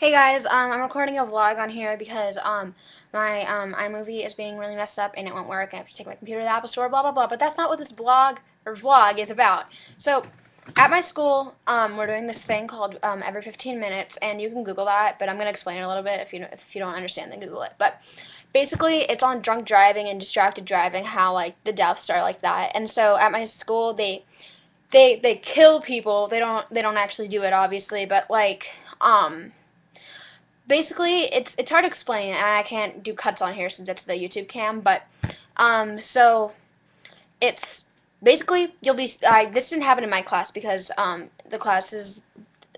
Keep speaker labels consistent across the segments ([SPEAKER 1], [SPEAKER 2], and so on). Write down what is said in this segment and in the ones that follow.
[SPEAKER 1] Hey guys, I'm recording a vlog on here because my iMovie is being really messed up and it won't work. I have to take my computer to the Apple Store, blah blah blah. But that's not what this blog or vlog is about. So, at my school, we're doing this thing called every 15 minutes, and you can Google that. But I'm gonna explain it a little bit. If you don't understand, then Google it. But basically, it's on drunk driving and distracted driving. How like the deaths are like that. And so at my school, they kill people. They don't actually do it, obviously, but like basically it's hard to explain and I can't do cuts on here since it's the YouTube cam, but so it's basically you'll be this didn't happen in my class because the classes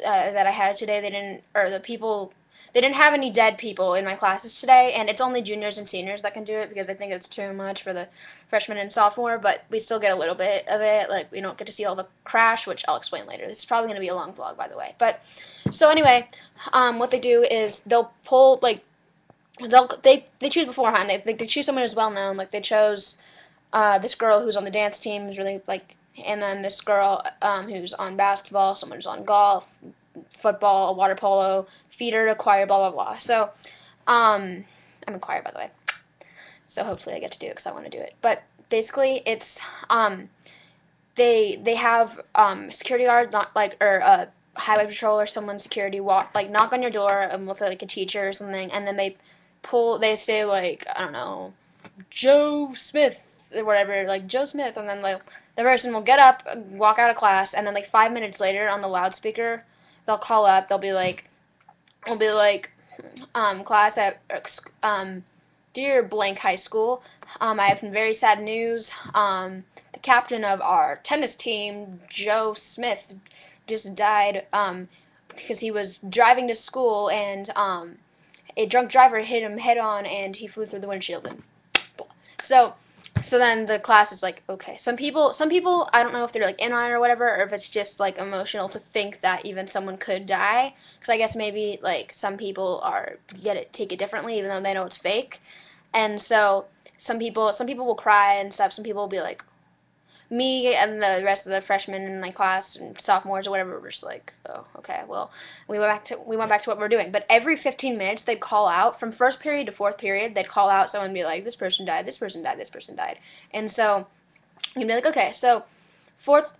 [SPEAKER 1] that I had today, they didn't, or the people, they didn't have any dead people in my classes today, and it's only juniors and seniors that can do it because I think it's too much for the freshman and sophomore, but we still get a little bit of it. Like, we don't get to see all the crash, which I'll explain later. This is probably going to be a long vlog, by the way. But, so anyway, what they do is they'll pull, like, they choose beforehand. They choose someone who's well known. Like, they chose this girl who's on the dance team, who's really, like, and then this girl who's on basketball, someone who's on golf, football, water polo, theater, choir, blah blah blah. So, I'm in choir, by the way. So hopefully I get to do it because I want to do it. But basically, it's they have security guards, not like, or highway patrol or someone security walk, like, knock on your door with like a teacher or something, and then they say, like, I don't know, Joe Smith or whatever, like Joe Smith, and then like the person will get up, walk out of class, and then like 5 minutes later on the loudspeaker, they'll call up. They'll be like, class at dear blank high school, I have some very sad news. The captain of our tennis team, Joe Smith, just died because he was driving to school and a drunk driver hit him head on and he flew through the windshield. And so so then the class is like, okay. Some people, I don't know if they're like in on it or whatever, or if it's just like emotional to think that even someone could die. Because I guess maybe like some people are take it differently, even though they know it's fake. And so some people will cry and stuff. Some people will be like, me and the rest of the freshmen in my class and sophomores or whatever were just like, oh, okay, well, we went back to what we're doing. But every 15 minutes they'd call out from first period to fourth period. They'd call out someone and be like, this person died, this person died, this person died, and so you'd be like, okay, so fourth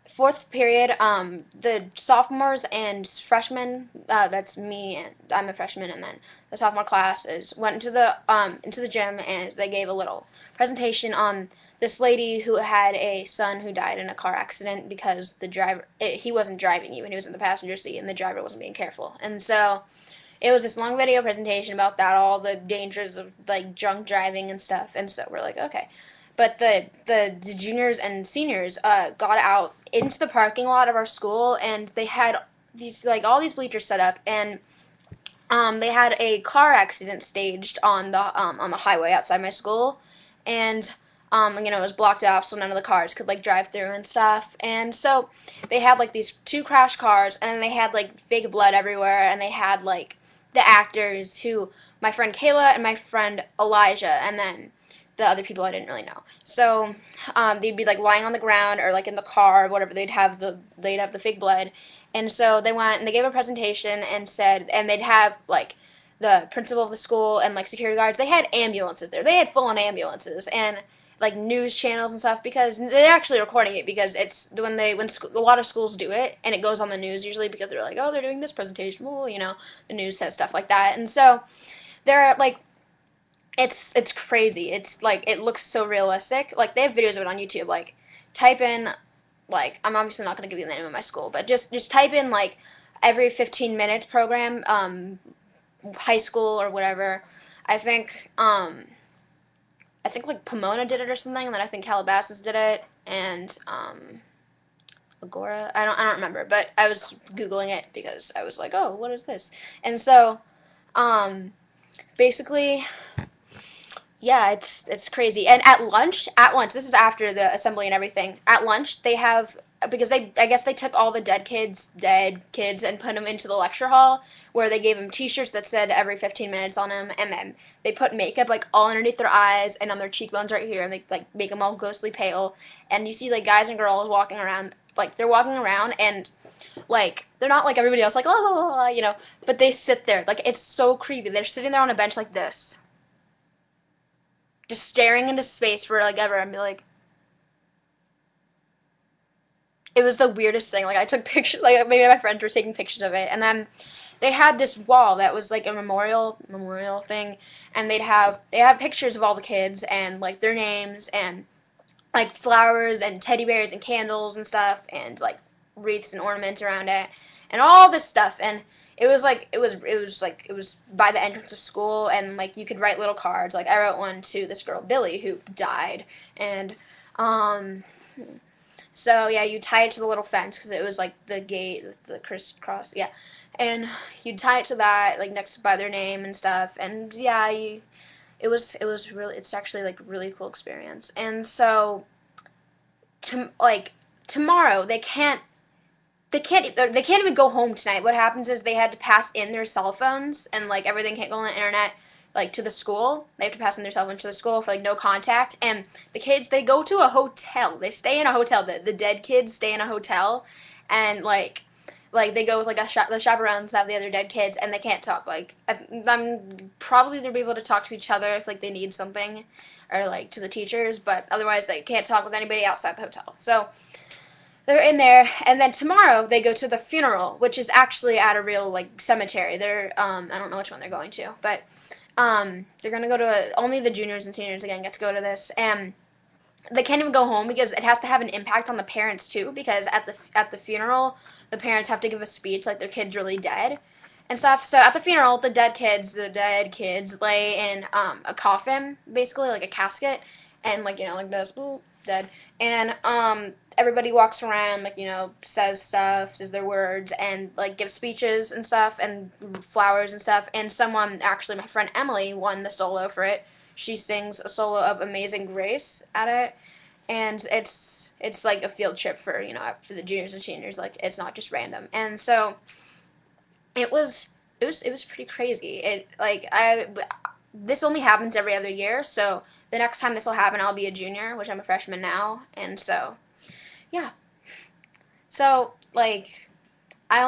[SPEAKER 1] fourth period, the sophomores and freshmen, that's me, and I'm a freshman, and then the sophomore class went into the gym, and they gave a little presentation on this lady who had a son who died in a car accident because he wasn't driving even, he was in the passenger seat, and the driver wasn't being careful. And so it was this long video presentation about that, all the dangers of like drunk driving and stuff. And so we're like, okay. But the juniors and seniors got out into the parking lot of our school, and they had these, like, all these bleachers set up, and they had a car accident staged on the highway outside my school, and it was blocked off so none of the cars could like drive through and stuff. And so they had like these two crash cars, and then they had like fake blood everywhere, and they had like the actors who, my friend Kayla and my friend Elijah, and then the other people I didn't really know. So they'd be like lying on the ground or like in the car or whatever. They'd have the fake blood, and so they went and they gave a presentation and said, and they'd have like the principal of the school and like security guards. They had ambulances there. They had full on ambulances and like news channels and stuff, because they're actually recording it, because it's a lot of schools do it and it goes on the news usually because they're like, oh, they're doing this presentation. Well, the news says stuff like that, and so they're like, it's crazy. It's like, it looks so realistic. Like, they have videos of it on YouTube. Like, type in, like, I'm obviously not going to give you the name of my school, but just type in like every 15 minutes program, high school or whatever. I think like Pomona did it or something, and then I think Calabasas did it, and Agora. I don't remember, but I was googling it because I was like, oh, what is this? And so basically, yeah, it's crazy. And at lunch, this is after the assembly and everything. At lunch, they have, because I guess they took all the dead kids and put them into the lecture hall, where they gave them T-shirts that said every 15 minutes on them, and then they put makeup like all underneath their eyes and on their cheekbones right here, and they like make them all ghostly pale. And you see like guys and girls walking around, like they're walking around, and like they're not like everybody else, like la la la la, but they sit there like it's so creepy. They're sitting there on a bench like this, just staring into space for like ever, and be like, it was the weirdest thing. Like I took pictures, like maybe my friends were taking pictures of it, and then they had this wall that was like a memorial thing, and they have pictures of all the kids and like their names and like flowers and teddy bears and candles and stuff and like wreaths and ornaments around it and all this stuff. And it was by the entrance of school, and like you could write little cards. Like I wrote one to this girl Billy who died, and um so yeah, you tie it to the little fence because it was like the gate with the crisscross, yeah, and you tie it to that like next by their name and stuff. And yeah, it was really, it's actually like a really cool experience. And so like tomorrow they can't even go home tonight. What happens is they had to pass in their cell phones, and like everything can't go on the internet like to the school. They have to pass in their cell phones to the school for like no contact. And the kids, they go to a hotel. They stay in a hotel. The dead kids stay in a hotel, and like they go with like the chaperones have the other dead kids, and they can't talk. Like I'm probably they'll be able to talk to each other if like they need something, or like to the teachers, but otherwise they can't talk with anybody outside the hotel. So they're in there, and then tomorrow they go to the funeral, which is actually at a real like cemetery. I don't know which one they're going to, but they're gonna go to only the juniors and seniors again get to go to this, and they can't even go home because it has to have an impact on the parents too. Because at the funeral, the parents have to give a speech like their kid's really dead and stuff. So at the funeral, the dead kids lay in a coffin, basically like a casket, and like like this, ooh, dead, and everybody walks around like says stuff, says their words, and like gives speeches and stuff, and flowers and stuff. And someone, actually, my friend Emily, won the solo for it. She sings a solo of Amazing Grace at it, and it's like a field trip for the juniors and seniors. Like it's not just random. And so it was pretty crazy. It like I this only happens every other year, so the next time this will happen, I'll be a junior, which I'm a freshman now. And so yeah. So like I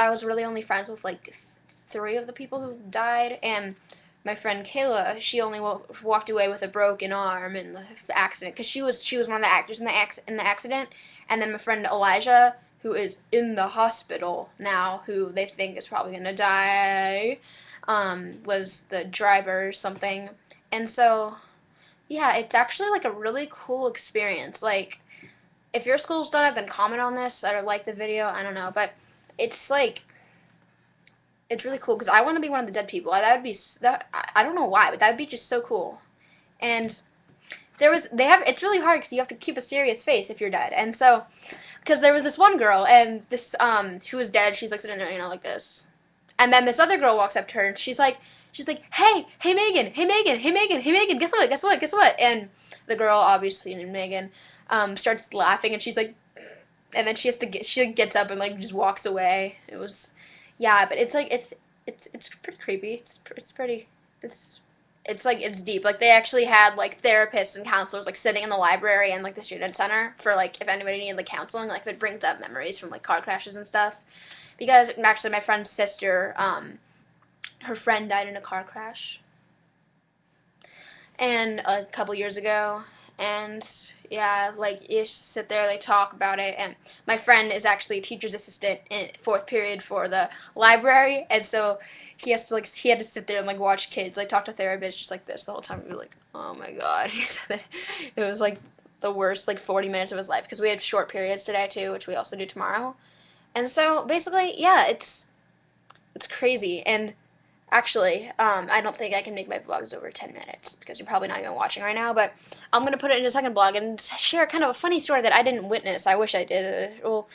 [SPEAKER 1] was really only friends with like three of the people who died. And my friend Kayla, she only walked away with a broken arm in the accident because she was one of the actors in the accident. And then my friend Elijah, who is in the hospital now, who they think is probably gonna die, was the driver or something. And so yeah, it's actually like a really cool experience. Like if your school's done it, then comment on this or like the video. I don't know, but it's like it's really cool because I want to be one of the dead people. That would be that. I don't know why, but that would be just so cool. And it's really hard because you have to keep a serious face if you're dead. And so because there was this one girl, and this who was dead, she's like sitting there like this. And then this other girl walks up to her, and she's like, hey Megan, hey Megan, hey Megan, hey Megan, guess what? And the girl, obviously named Megan, starts laughing, and she's like, and then she like, gets up and like just walks away. It was, yeah, but it's like it's pretty creepy. It's pretty it's it's like it's deep. Like they actually had like therapists and counselors like sitting in the library and like the student center for like if anybody needed like counseling. Like it brings up memories from like car crashes and stuff. Because actually my friend's sister, her friend died in a car crash, and a couple years ago. And yeah, like you sit there, they talk about it. And my friend is actually a teacher's assistant in fourth period for the library, and so he had to sit there and like watch kids like talk to therapists just like this the whole time. We were like, oh my god. He said that it was like the worst like 40 minutes of his life because we had short periods today too, which we also do tomorrow. And so basically, yeah, it's crazy. And actually, I don't think I can make my vlogs over 10 minutes because you're probably not even watching right now. But I'm going to put it in a second vlog and share kind of a funny story that I didn't witness. I wish I did. Well,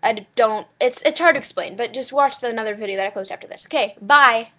[SPEAKER 1] I don't. It's hard to explain, but just watch another video that I post after this. Okay, bye.